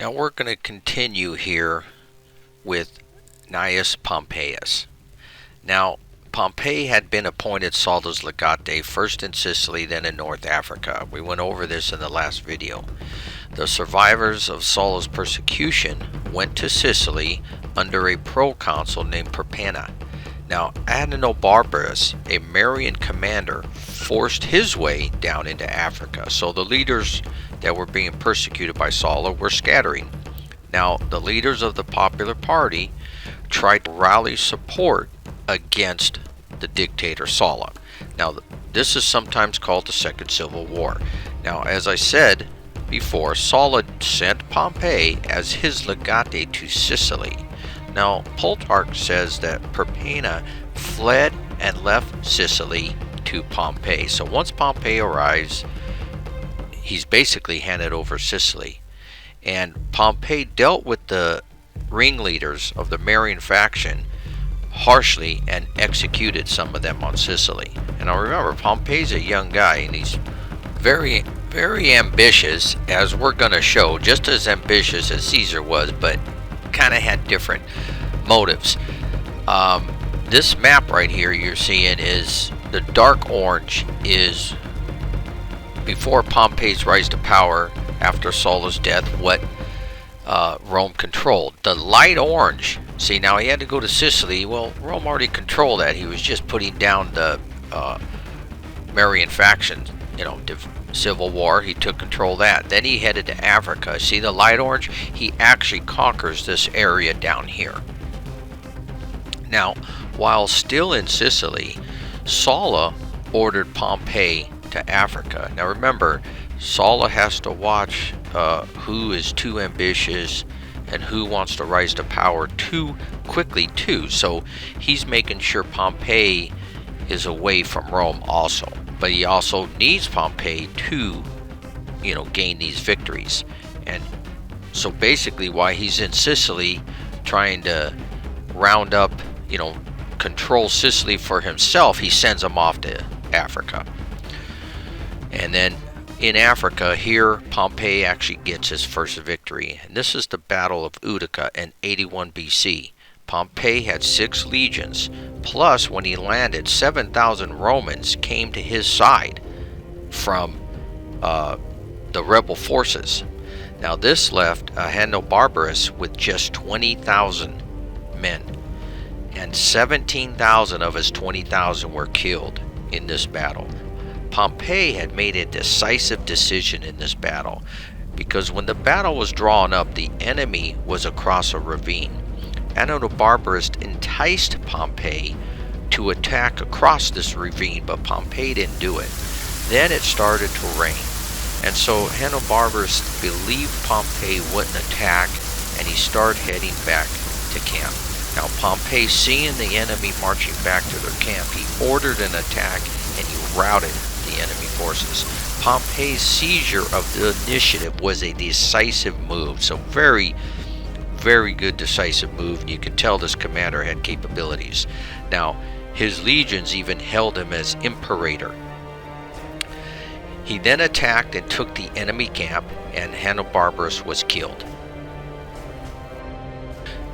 Now we're going to continue here with Gnaeus Pompeius. Now Pompey had been appointed Sulla's legate first in Sicily, then in North Africa. We went over this in the last video. The survivors of Sulla's persecution went to Sicily under a proconsul named Perpenna. Now Ahenobarbus, a Marian commander, forced his way down into Africa. So the leaders that were being persecuted by Sulla were scattering. Now the leaders of the popular party tried to rally support against the dictator Sulla. Now this is sometimes called the Second Civil War. Now as I said before, Sulla sent Pompey as his legate to Sicily. Now Plutarch says that Perpenna fled and left Sicily to Pompey. So once Pompey arrives, he's basically handed over Sicily. And Pompey dealt with the ringleaders of the Marian faction harshly and executed some of them on Sicily. And now remember, Pompey's a young guy and he's very ambitious, as we're going to show, just as ambitious as Caesar was, but kind of had different motives. This map right here you're seeing is the dark orange is before Pompey's rise to power after Sulla's death, what Rome controlled. The light orange, see, now he had to go to Sicily. Well, Rome already controlled that. He was just putting down the Marian faction, civil war. He took control of that. Then he headed to Africa. See the light orange? He actually conquers this area down here. Now, while still in Sicily, Sulla ordered Pompey to Africa. Now remember, Sulla has to watch who is too ambitious and who wants to rise to power too quickly too. So he's making sure Pompey is away from Rome also. But he also needs Pompey to, gain these victories. And so basically why he's in Sicily trying to round up, control Sicily for himself, he sends him off to Africa. And then in Africa, here Pompey actually gets his first victory. And this is the Battle of Utica in 81 BC. Pompey had 6 legions, plus when he landed, 7,000 Romans came to his side from the rebel forces. Now this left Ahenobarbus with just 20,000 men, and 17,000 of his 20,000 were killed in this battle. Pompey had made a decisive decision in this battle, because when the battle was drawn up, the enemy was across a ravine. Ahenobarbus enticed Pompey to attack across this ravine, but Pompey didn't do it. Then it started to rain, and so Ahenobarbus believed Pompey wouldn't attack, and he started heading back to camp. Now Pompey, seeing the enemy marching back to their camp, he ordered an attack and he routed the enemy forces. Pompey's seizure of the initiative was a decisive move, so very good decisive move, and you can tell this commander had capabilities. Now his legions even held him as imperator. He then attacked and took the enemy camp, and Ahenobarbus was killed.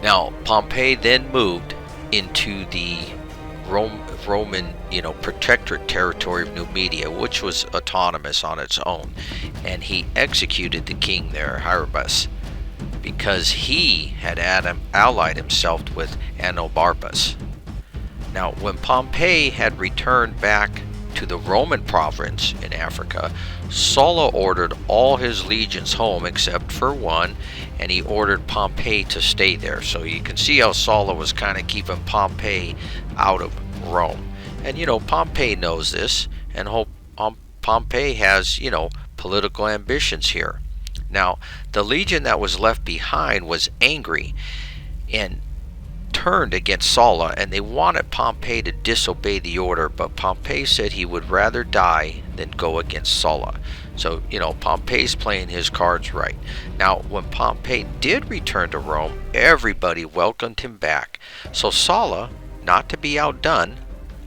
Now Pompey then moved into the Roman protectorate territory of Numidia, which was autonomous on its own, and he executed the king there, Hierobus, because he had allied himself with Ahenobarbus. Now when Pompey had returned back to the Roman province in Africa, Sulla ordered all his legions home except for one, and he ordered Pompey to stay there. So you can see how Sulla was kind of keeping Pompey out of Rome. And Pompey knows this, and Pompey has political ambitions here. Now the legion that was left behind was angry and turned against Sulla, and they wanted Pompey to disobey the order, but Pompey said he would rather die than go against Sulla. So Pompey's playing his cards right. Now when Pompey did return to Rome, everybody welcomed him back. So Sulla, not to be outdone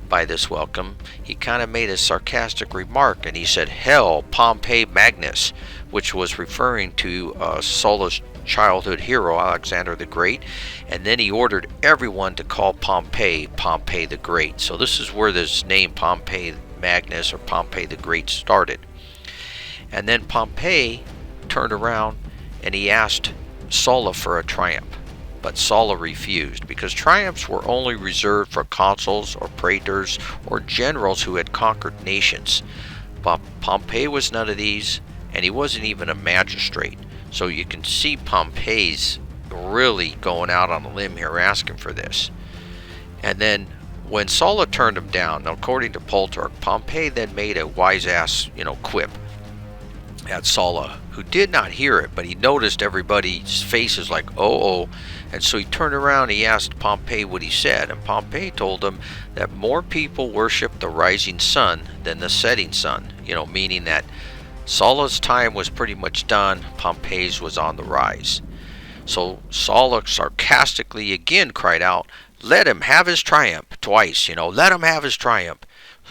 by this welcome, he kind of made a sarcastic remark, and he said, "Hail Pompey Magnus, which was referring to Sulla's childhood hero, Alexander the Great, and then he ordered everyone to call Pompey Pompey the Great. So this is where this name Pompey Magnus or Pompey the Great started. And then Pompey turned around and he asked Sulla for a triumph, but Sulla refused, because triumphs were only reserved for consuls or praetors or generals who had conquered nations. But Pompey was none of these, and he wasn't even a magistrate. So you can see Pompey's really going out on a limb here asking for this. And then when Sulla turned him down, according to Plutarch, Pompey then made a wise-ass, quip at Sulla, who did not hear it, but he noticed everybody's faces like, oh, and so he turned around, he asked Pompey what he said, and Pompey told him that more people worship the rising sun than the setting sun, meaning that Sulla's time was pretty much done, Pompey's was on the rise. So Sulla sarcastically again cried out, let him have his triumph, twice, let him have his triumph.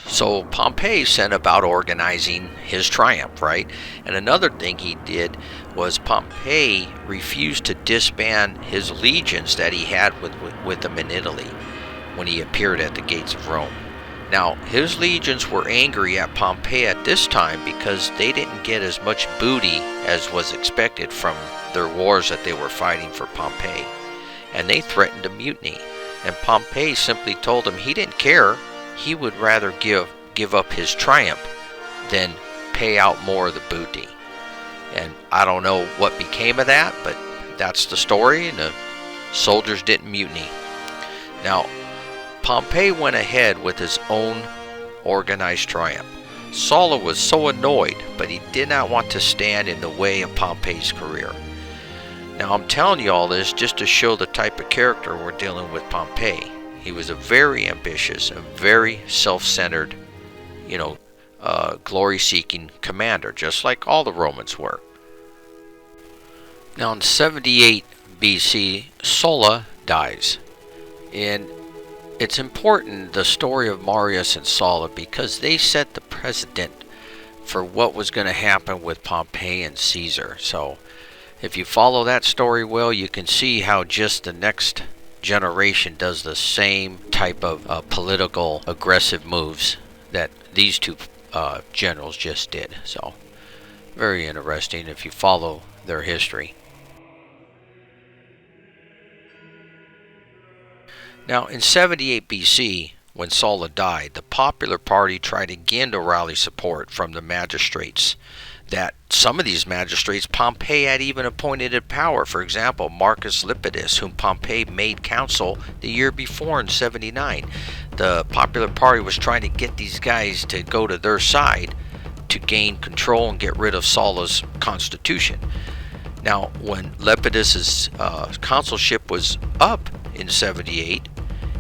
So Pompey set about organizing his triumph, right? And another thing he did was Pompey refused to disband his legions that he had with him in Italy when he appeared at the gates of Rome. Now, his legions were angry at Pompey at this time because they didn't get as much booty as was expected from their wars that they were fighting for Pompey, and they threatened a mutiny. And Pompey simply told them he didn't care. He would rather give up his triumph than pay out more of the booty. And I don't know what became of that, but that's the story, and the soldiers didn't mutiny. Now, Pompey went ahead with his own organized triumph. Sulla was so annoyed, but he did not want to stand in the way of Pompey's career. Now, I'm telling you all this just to show the type of character we're dealing with Pompey. He was a very ambitious and very self-centered, glory-seeking commander, just like all the Romans were. Now, in 78 BC, Sulla dies. And it's important, the story of Marius and Sulla, because they set the precedent for what was going to happen with Pompey and Caesar. So if you follow that story well, you can see how just the next generation does the same type of political aggressive moves that these two generals just did. So very interesting if you follow their history. Now, in 78 BC, when Sulla died, the popular party tried again to rally support from the magistrates. That some of these magistrates Pompey had even appointed in power. For example, Marcus Lepidus, whom Pompey made consul the year before in 79. The popular party was trying to get these guys to go to their side to gain control and get rid of Sulla's constitution. Now, when Lepidus's consulship was up in 78,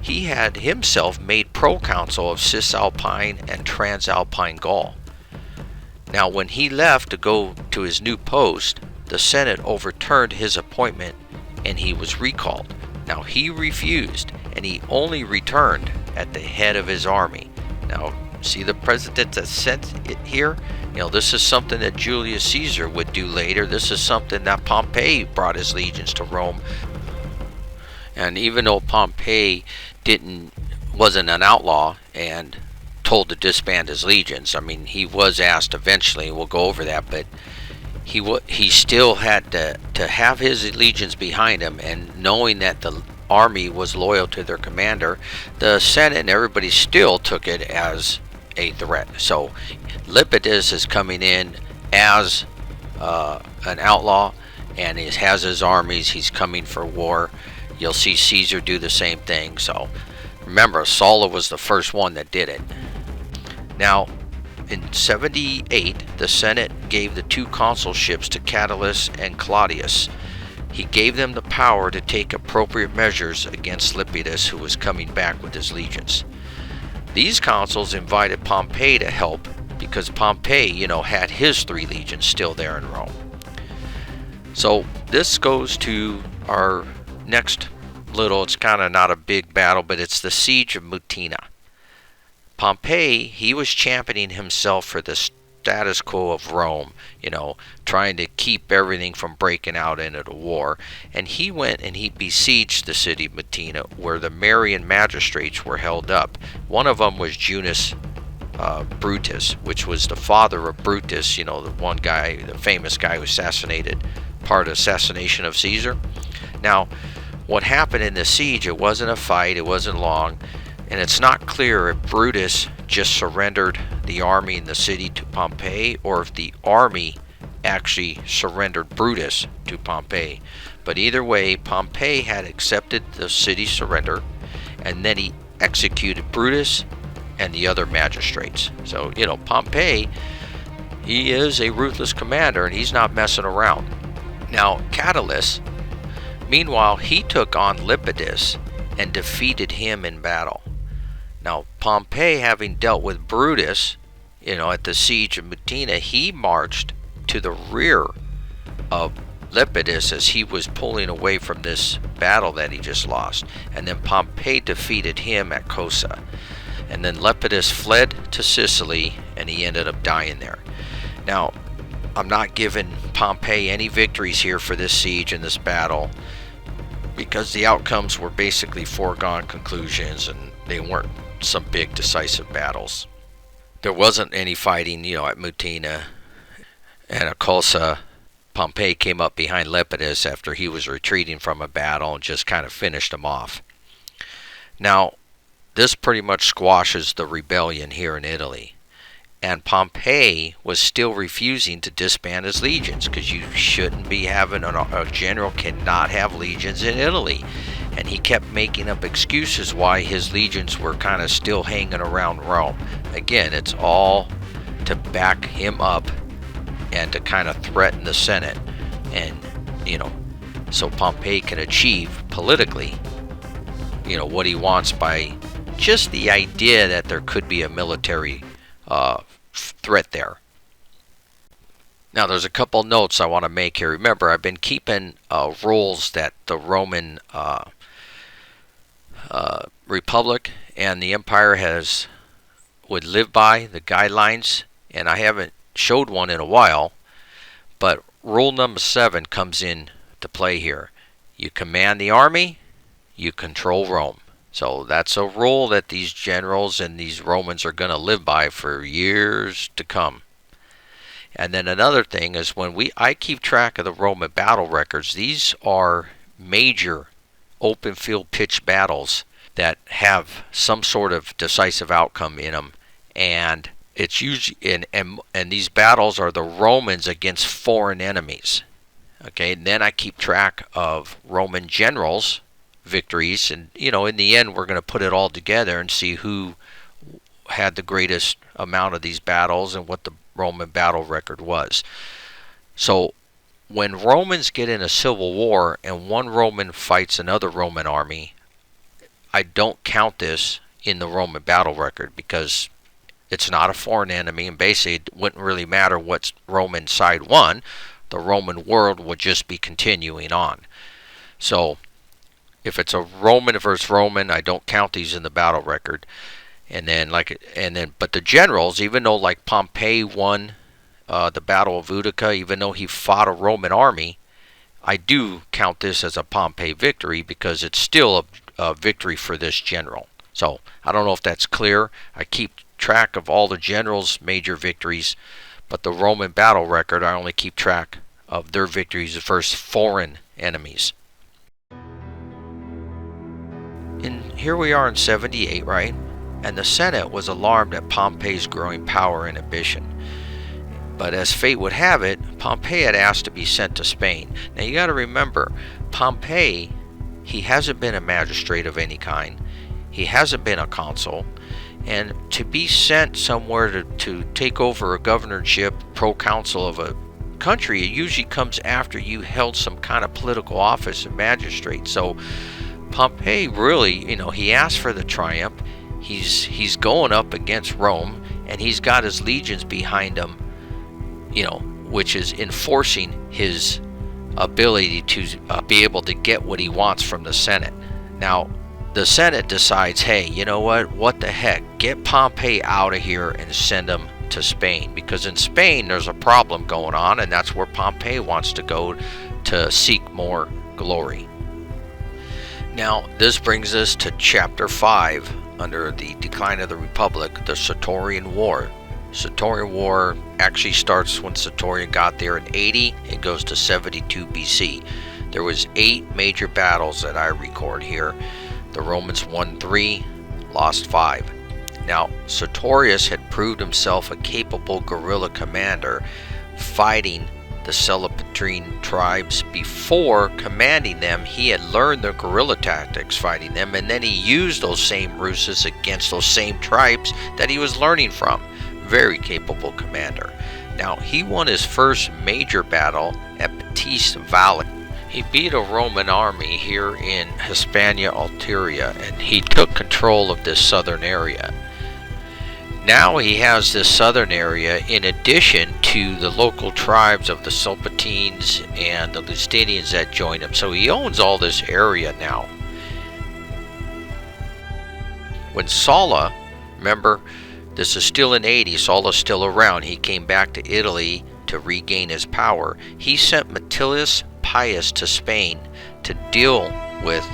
he had himself made proconsul of Cisalpine and Transalpine Gaul. Now, when he left to go to his new post, the Senate overturned his appointment and he was recalled. Now, he refused, and he only returned at the head of his army. Now, see the precedent that's set here? This is something that Julius Caesar would do later. This is something that Pompey brought his legions to Rome. And even though Pompey wasn't an outlaw and told to disband his legions, he was asked eventually, we'll go over that, but he still had to have his legions behind him, and knowing that the army was loyal to their commander, the Senate and everybody still took it as a threat. So Lepidus is coming in as an outlaw, and he has his armies, he's coming for war. You'll see Caesar do the same thing. So remember, Sulla was the first one that did it. Now, in 78, the Senate gave the two consulships to Catulus and Claudius. He gave them the power to take appropriate measures against Lepidus, who was coming back with his legions. These consuls invited Pompey to help because Pompey, had his 3 legions still there in Rome. So this goes to our next it's kind of not a big battle, but it's the siege of Mutina. Pompey, he was championing himself for this status quo of Rome, trying to keep everything from breaking out into the war. And he went and he besieged the city of Messina, where the Marian magistrates were held up. One of them was Junius Brutus, which was the father of Brutus, the one guy, the famous guy who assassinated, part of the assassination of Caesar. Now, what happened in the siege, it wasn't a fight, it wasn't long, and it's not clear if Brutus just surrendered the army in the city to Pompey, or if the army actually surrendered Brutus to Pompey. But either way, Pompey had accepted the city's surrender, and then he executed Brutus and the other magistrates. So, Pompey, he is a ruthless commander, and he's not messing around. Now, Catulus, meanwhile, he took on Lepidus and defeated him in battle. Now, Pompey, having dealt with Brutus, at the siege of Messina, he marched to the rear of Lepidus as he was pulling away from this battle that he just lost. And then Pompey defeated him at Cosa. And then Lepidus fled to Sicily, and he ended up dying there. Now, I'm not giving Pompey any victories here for this siege and this battle, because the outcomes were basically foregone conclusions, and they weren't some big decisive battles. There wasn't any fighting, at Messina and at Cosa. Pompey came up behind Lepidus after he was retreating from a battle and just kind of finished him off. Now, this pretty much squashes the rebellion here in Italy. And Pompey was still refusing to disband his legions, because you shouldn't be having a general cannot have legions in Italy. And he kept making up excuses why his legions were kind of still hanging around Rome. Again, it's all to back him up and to kind of threaten the Senate. And, so Pompey can achieve politically, what he wants by just the idea that there could be a military threat there. Now, there's a couple notes I want to make here. Remember, I've been keeping rules that the Roman Republic and the Empire would live by, the guidelines, and I haven't showed one in a while, but rule number 7 comes in to play here. You command the army, you control Rome. So that's a rule that these generals and these Romans are going to live by for years to come. And then another thing is, I keep track of the Roman battle records. These are major open field pitched battles that have some sort of decisive outcome in them, and it's usually and these battles are the Romans against foreign enemies. Okay, and then I keep track of Roman generals' victories, and in the end we're going to put it all together and see who had the greatest amount of these battles and what the Roman battle record was. So when Romans get in a civil war and one Roman fights another Roman army, I don't count this in the Roman battle record, because it's not a foreign enemy, and basically it wouldn't really matter what Roman side won. The Roman world would just be continuing on. So if it's a Roman versus Roman, I don't count these in the battle record. But the generals, even though like Pompey won the Battle of Utica, even though he fought a Roman army, I do count this as a Pompey victory, because it's still a victory for this general. So I don't know if that's clear. I keep track of all the generals' major victories, but the Roman battle record, I only keep track of their victories versus foreign enemies. And here we are in 78, right? And the Senate was alarmed at Pompey's growing power and ambition. But as fate would have it, Pompey had asked to be sent to Spain. Now you got to remember, Pompey, he hasn't been a magistrate of any kind. He hasn't been a consul. And to be sent somewhere to take over a governorship, proconsul of a country, it usually comes after you held some kind of political office of magistrate. So Pompey really, he asked for the triumph. He's going up against Rome, and he's got his legions behind him, which is enforcing his ability to be able to get what he wants from the Senate. Now, the Senate decides, hey, you know what the heck, get Pompey out of here and send him to Spain, because in Spain there's a problem going on, and that's where Pompey wants to go to seek more glory. Now, this brings us to chapter 5, under the decline of the Republic, the Sertorian War. Sertorian War actually starts when Sertorian got there in 80. It goes to 72 BC. There was 8 major battles that I record here. The Romans won 3, lost 5. Now, Sertorius had proved himself a capable guerrilla commander, fighting the Sertorian tribes. Before commanding them, he had learned their guerrilla tactics fighting them, and then he used those same ruses against those same tribes that he was learning from. Very capable commander. Now, he won his first major battle at Batiste Valley. He beat a Roman army here in Hispania Ulteria, and he took control of this southern area. Now he has this southern area in addition to the local tribes of the Sulpicians and the Lusitanians that joined him. So he owns all this area now. When Sulla, remember, this is still in 80, Sulla's still around. He came back to Italy to regain his power. He sent Metilius Pius to Spain to deal with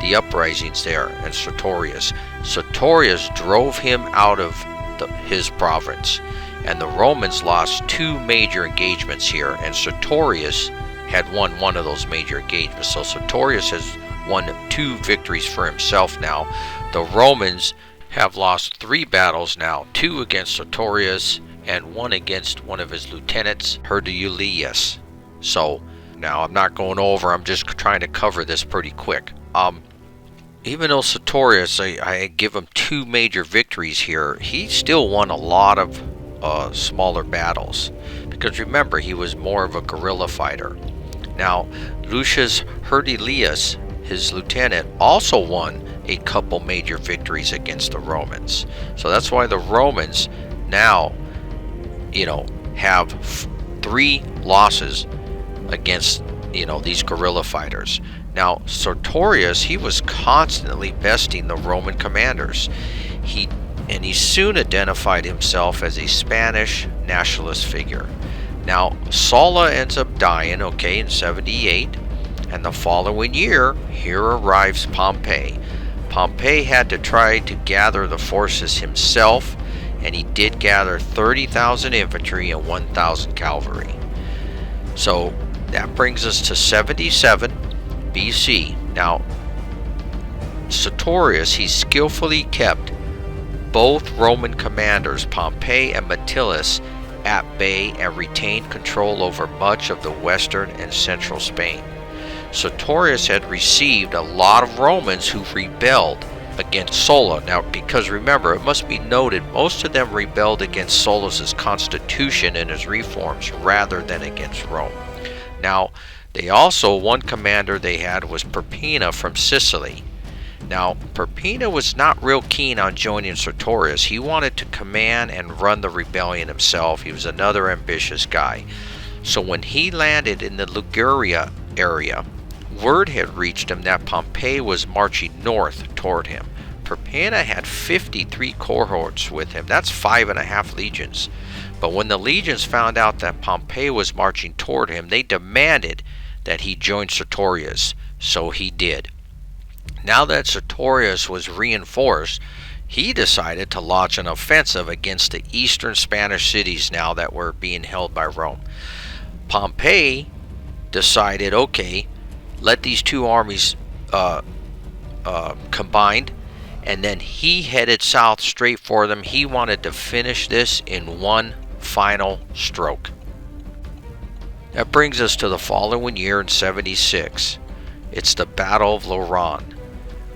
the uprisings there, and Sertorius. Sertorius drove him out of his province, and the Romans lost 2 major engagements here, and Sertorius had won one of those major engagements. So Sertorius has won 2 victories for himself now. The Romans have lost 3 battles now, 2 against Sertorius and 1 against one of his lieutenants, Herculius. So now I'm not going over, I'm just trying to cover this pretty quick. Even though Sertorius, I give him 2 major victories here, he still won a lot of smaller battles. Because remember, he was more of a guerrilla fighter. Now, Lucius Herculius, his lieutenant, also won a couple major victories against the Romans. So that's why the Romans now, have 3 losses against, these guerrilla fighters. Now, Sertorius, he was constantly besting the Roman commanders. He soon identified himself as a Spanish nationalist figure. Now, Sulla ends up dying, in 78, and the following year, here arrives Pompey. Pompey had to try to gather the forces himself, and he did gather 30,000 infantry and 1,000 cavalry. So that brings us to 77 BC. Now, Sertorius, he skillfully kept both Roman commanders, Pompey and Metilius, at bay and retained control over much of the western and central Spain. Sertorius had received a lot of Romans who rebelled against Sulla. Now, because remember, it must be noted, most of them rebelled against Sulla's constitution and his reforms rather than against Rome. Now, they also, one commander they had was Perpenna from Sicily. Now, Perpenna was not real keen on joining Sertorius. He wanted to command and run the rebellion himself. He was another ambitious guy. So when he landed in the Liguria area, word had reached him that Pompey was marching north toward him. Perpenna had 53 cohorts with him. That's 5.5 legions. But when the legions found out that Pompey was marching toward him, they demanded that he join Sertorius. So he did. Now that Sertorius was reinforced, he decided to launch an offensive against the eastern Spanish cities now that were being held by Rome. Pompey decided, okay, let these two armies combined, and then he headed south straight for them. He wanted to finish this in one final stroke. That brings us to the following year in 76. It's the Battle of Lorraine.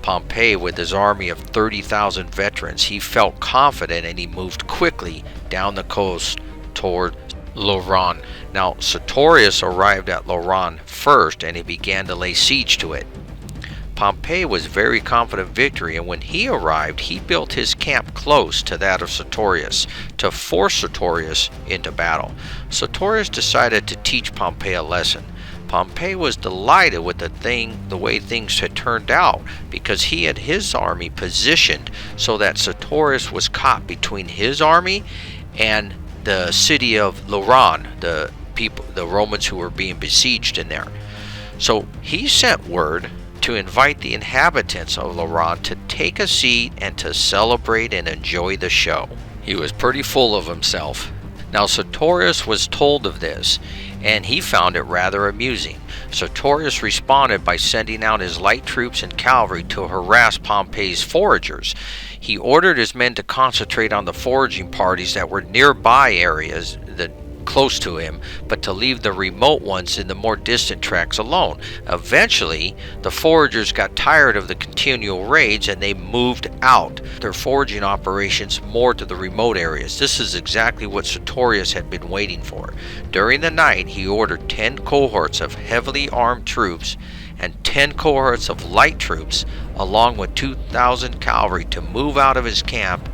Pompey, with his army of 30,000 veterans, he felt confident and he moved quickly down the coast toward Lorraine. Now, Sertorius arrived at Lorraine first and he began to lay siege to it. Pompey was very confident of victory, and when he arrived, he built his camp close to that of Sertorius to force Sertorius into battle. Sertorius decided to teach Pompey a lesson. Pompey was delighted with the way things had turned out, because he had his army positioned so that Sertorius was caught between his army and the city of Lauron, the Romans who were being besieged in there. So he sent word to invite the inhabitants of Lauron to take a seat and to celebrate and enjoy the show. He was pretty full of himself. Now Sertorius was told of this, and he found it rather amusing. Sertorius responded by sending out his light troops and cavalry to harass Pompey's foragers. He ordered his men to concentrate on the foraging parties that were nearby areas that close to him, but to leave the remote ones in the more distant tracts alone. Eventually, the foragers got tired of the continual raids and they moved out their foraging operations more to the remote areas. This is exactly what Sertorius had been waiting for. During the night, he ordered 10 cohorts of heavily armed troops and 10 cohorts of light troops, along with 2,000 cavalry, to move out of his camp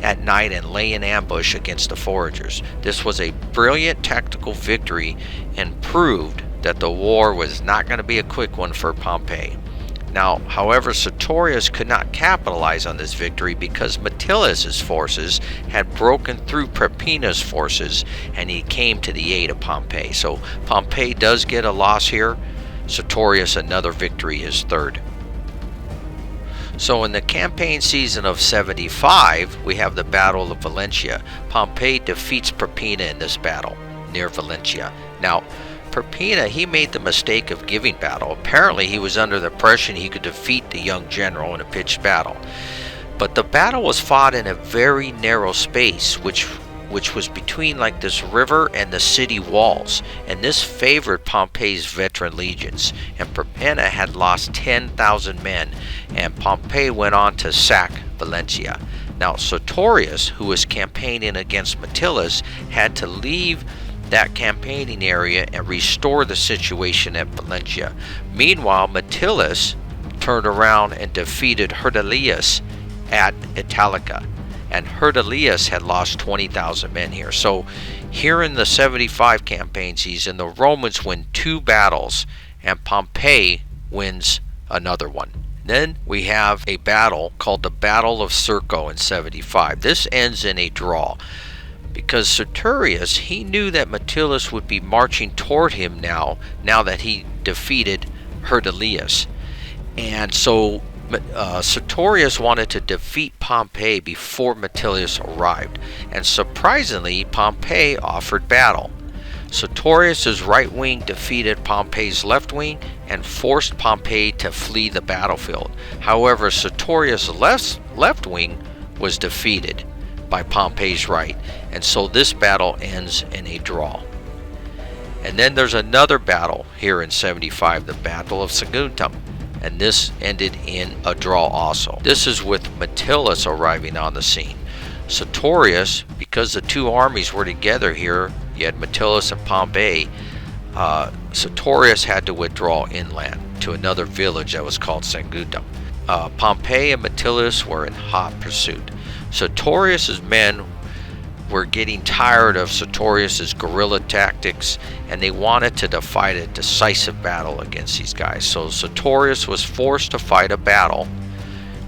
at night and lay in ambush against the foragers. This was a brilliant tactical victory and proved that the war was not going to be a quick one for Pompey. Now, however, Sertorius could not capitalize on this victory because Metellus' forces had broken through Perpenna's forces and he came to the aid of Pompey. So Pompey does get a loss here. Sertorius another victory, his third. So in the campaign season of 75, we have the Battle of Valentia. Pompey defeats Perpenna in this battle near Valentia. Now, Perpenna, he made the mistake of giving battle. Apparently, he was under the impression he could defeat the young general in a pitched battle. But the battle was fought in a very narrow space, which was between like this river and the city walls, and this favored Pompey's veteran legions, and Perpenna had lost 10,000 men, and Pompey went on to sack Valentia. Now Sertorius, who was campaigning against Metellus, had to leave that campaigning area and restore the situation at Valentia. Meanwhile, Metellus turned around and defeated Sertorius at Italica. And Sertorius had lost 20,000 men here. So here in the 75 campaign season, the Romans win 2 battles and Pompey wins another one. Then we have a battle called the Battle of Circo in 75. This ends in a draw because Sertorius, he knew that Metellus would be marching toward him now that he defeated Sertorius. And so Sertorius wanted to defeat Pompey before Metellus arrived, and surprisingly, Pompey offered battle. Sertorius' right wing defeated Pompey's left wing and forced Pompey to flee the battlefield. However, Sertorius' left wing was defeated by Pompey's right, and so this battle ends in a draw. And then there's another battle here in 75, the Battle of Saguntum. And this ended in a draw also. This is with Metellus arriving on the scene. Sertorius, because the two armies were together here, you had Metellus and Pompey, Sertorius had to withdraw inland to another village that was called Saguntum. Pompey and Metellus were in hot pursuit. Sertorius' men were getting tired of Sertorius' guerrilla tactics, and they wanted to fight a decisive battle against these guys. So Sertorius was forced to fight a battle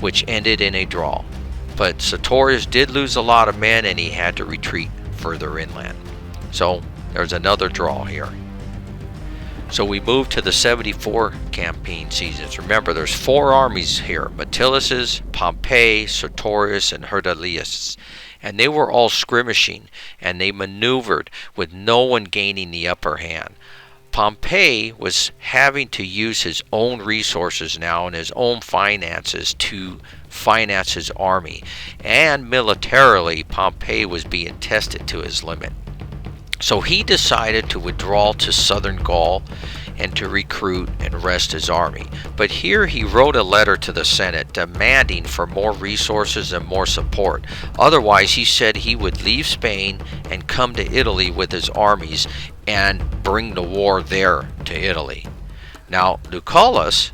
which ended in a draw. But Sertorius did lose a lot of men and he had to retreat further inland. So there's another draw here. So we move to the 74 campaign seasons. Remember, there's 4 armies here: Metellus', Pompey, Sertorius, and Sertorius. And they were all skirmishing, and they maneuvered with no one gaining the upper hand. Pompey was having to use his own resources now and his own finances to finance his army. And militarily, Pompey was being tested to his limit. So he decided to withdraw to southern Gaul and to recruit and rest his army. But here he wrote a letter to the Senate demanding for more resources and more support. Otherwise, he said he would leave Spain and come to Italy with his armies and bring the war there to Italy. Now, Lucullus,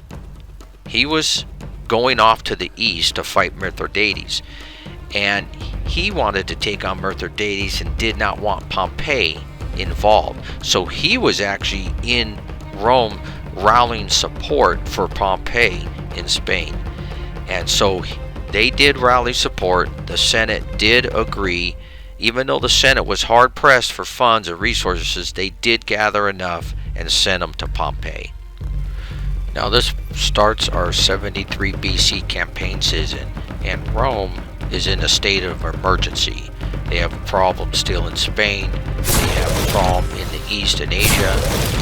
he was going off to the east to fight Mithridates, and he wanted to take on Mithridates and did not want Pompey involved. So he was actually in Rome rallying support for Pompey in Spain. And so they did rally support. The Senate did agree, Even though the Senate was hard pressed for funds and resources, they did gather enough and sent them to Pompey. Now this starts our 73 BC campaign season, and Rome is in a state of emergency. They have a problem still in Spain, they have a problem in the East in Asia,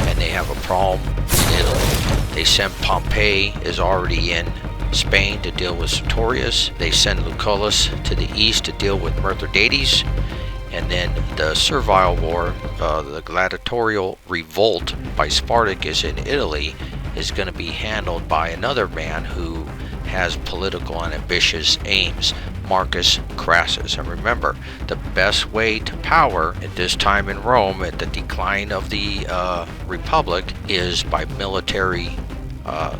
and they have a problem in Italy. They send Pompey is already in Spain to deal with Sertorius. They send Lucullus to the east to deal with Mithridates. And then the Servile War, the gladiatorial revolt by Spartacus in Italy, is going to be handled by another man who has political and ambitious aims, Marcus Crassus. And remember, the best way to power at this time in Rome, at the decline of the Republic, is by military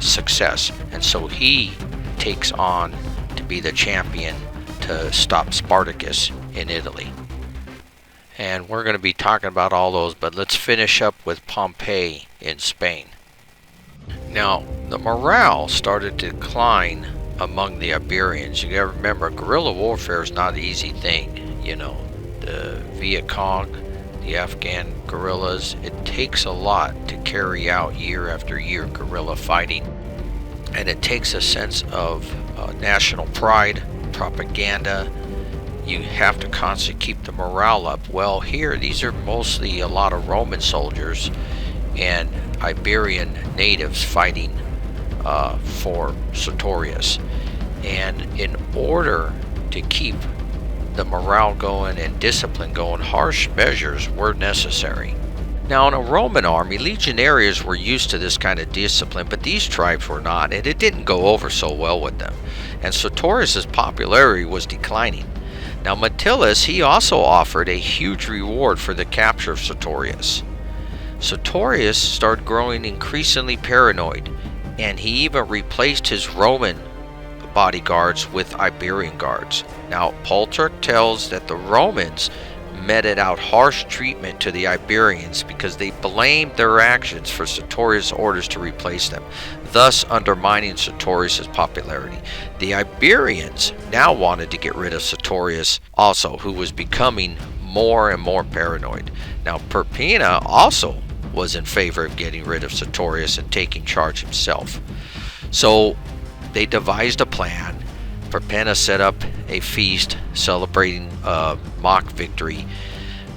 success. And so he takes on to be the champion to stop Spartacus in Italy. And we're going to be talking about all those, but let's finish up with Pompey in Spain. Now, the morale started to decline among the Iberians. You gotta remember, guerrilla warfare is not an easy thing. You know, the Viet Cong, the Afghan guerrillas, it takes a lot to carry out year after year guerrilla fighting. And it takes a sense of national pride, propaganda. You have to constantly keep the morale up. Well, here, these are mostly a lot of Roman soldiers and Iberian natives fighting for Sertorius. And in order to keep the morale going and discipline going, harsh measures were necessary. Now, in a Roman army, legionaries were used to this kind of discipline, but these tribes were not, and it didn't go over so well with them. And Sertorius' popularity was declining. Now, Metellus, he also offered a huge reward for the capture of Sertorius. Sertorius started growing increasingly paranoid, and he even replaced his Roman bodyguards with Iberian guards. Now, Plutarch tells that the Romans meted out harsh treatment to the Iberians because they blamed their actions for Sertorius' orders to replace them, thus undermining Sertorius' popularity. The Iberians now wanted to get rid of Sertorius also, who was becoming more and more paranoid. Now, Perpenna also was in favor of getting rid of Sertorius and taking charge himself. So they devised a plan. Perpenna set up a feast celebrating a mock victory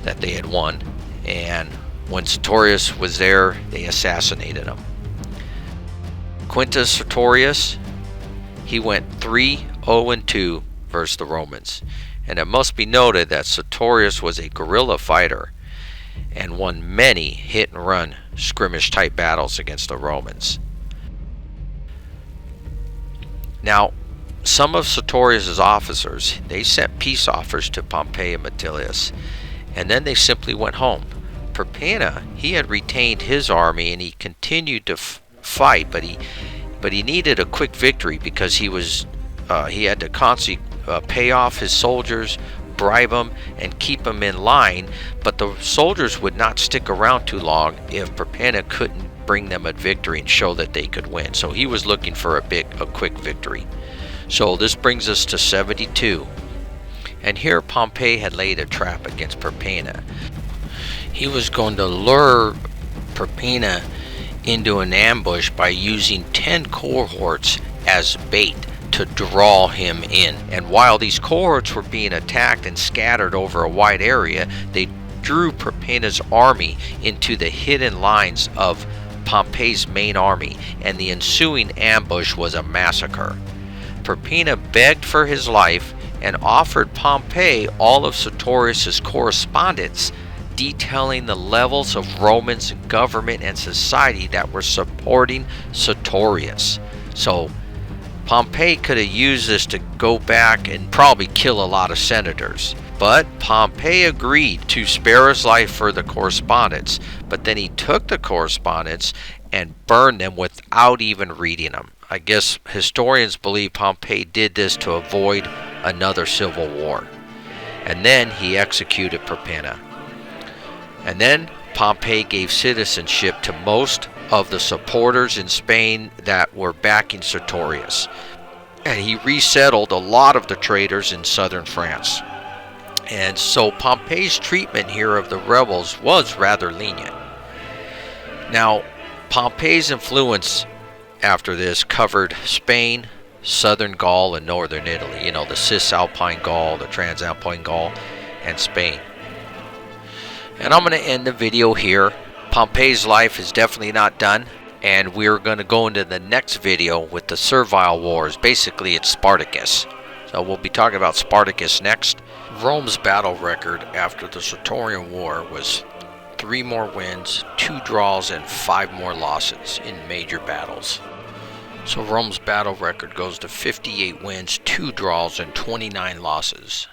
that they had won, and when Sertorius was there, they assassinated him. Quintus Sertorius, he went 3-0-2 versus the Romans, and it must be noted that Sertorius was a guerrilla fighter and won many hit-and-run skirmish-type battles against the Romans. Now, some of Sertorius' officers, they sent peace offers to Pompey and Metellus, and then they simply went home. Perpenna, he had retained his army and he continued to fight, but he needed a quick victory because he had to constantly pay off his soldiers, bribe them, and keep them in line. But the soldiers would not stick around too long if Perpenna couldn't bring them a victory and show that they could win. So he was looking for a quick victory. So this brings us to 72. And here Pompey had laid a trap against Perpenna. He was going to lure Perpenna into an ambush by using 10 cohorts as bait to draw him in. And while these cohorts were being attacked and scattered over a wide area, they drew Perpenna's army into the hidden lines of Pompey's main army, and the ensuing ambush was a massacre. Perpenna begged for his life and offered Pompey all of Sertorius' correspondence detailing the levels of Romans in government and society that were supporting Sertorius. So Pompey could have used this to go back and probably kill a lot of senators. But Pompey agreed to spare his life for the correspondence, but then he took the correspondence and burned them without even reading them. I guess historians believe Pompey did this to avoid another civil war. And then he executed Perpenna. And then Pompey gave citizenship to most of the supporters in Spain that were backing Sertorius. And he resettled a lot of the traitors in southern France. And so Pompey's treatment here of the rebels was rather lenient. Now, Pompey's influence after this covered Spain, southern Gaul, and northern Italy. You know, the Cisalpine Gaul, the Transalpine Gaul, and Spain. And I'm going to end the video here. Pompey's life is definitely not done, and we're going to go into the next video with the Servile Wars. Basically, it's Spartacus. So we'll be talking about Spartacus next. Rome's battle record after the Sertorian War was 3 more wins, 2 draws, and 5 more losses in major battles. So Rome's battle record goes to 58 wins, 2 draws, and 29 losses.